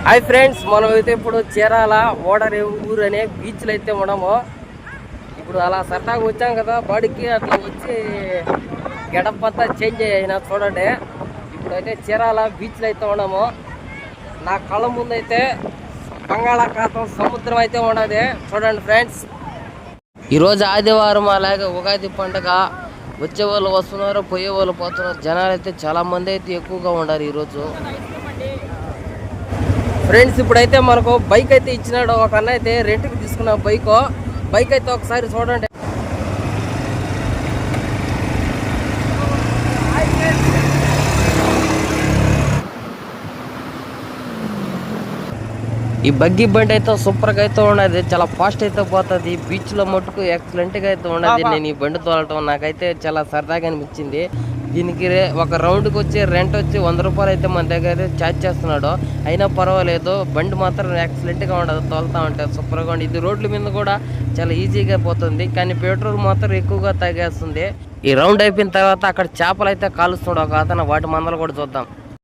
Hi friends, మనమైతే ఇప్పుడు చీరాల ఓడరేవు ఊరు అనే బీచ్లో అయితే ఉన్నాము. ఇప్పుడు అలా సరదాగా వచ్చాం కదా బాడీకి, అట్లా వచ్చి గెటప్ అంతా చేంజ్ అయినా చూడండి. ఇప్పుడైతే చీరాల బీచ్లో అయితే ఉన్నాము. నా కళ్ళ ముందు అయితే బంగాళాఖాతం సముద్రం అయితే ఉన్నది చూడండి ఫ్రెండ్స్. ఈరోజు ఆదివారం, అలాగే ఉగాది పండుగ. వచ్చే వాళ్ళు వస్తున్నారు, పోయే వాళ్ళు పోతున్నారు. జనాలు అయితే చాలా మంది అయితే ఎక్కువగా ఉన్నారు ఈరోజు. ఫ్రెండ్స్, ఇప్పుడైతే మనకు బైక్ అయితే ఇచ్చినాడు ఒక అన్న, అయితే రెంట్కి తీసుకున్న బైక్ అయితే ఒకసారి చూడండి. ఈ బగ్గి బండి అయితే సూపర్గా అయితే ఉన్నది, చాలా ఫాస్ట్ అయితే పోతుంది. బీచ్లో మటుకు ఎక్సలెంట్గా అయితే ఉన్నది. నేను ఈ బండి తోలటం నాకైతే చాలా సరదాగా అనిపించింది. దీనికి ఒక రౌండ్కి వచ్చి రెంట్ వచ్చి 100 రూపాయలు అయితే మన దగ్గర అయితే ఛార్జ్ చేస్తున్నాడు. అయినా పర్వాలేదు, బండి మాత్రం ఎక్సలెంట్గా ఉండదు, తోలుతా ఉంటే సూపర్గా ఉంది. ఇది రోడ్ల మీద కూడా చాలా ఈజీగా పోతుంది, కానీ పెట్రోల్ మాత్రం ఎక్కువగా తాగేస్తుంది. ఈ రౌండ్ అయిపోయిన తర్వాత అక్కడ చేపలు అయితే కాలుస్తున్నాడు ఒక అతను, వాటి మందలు కూడా చూద్దాం.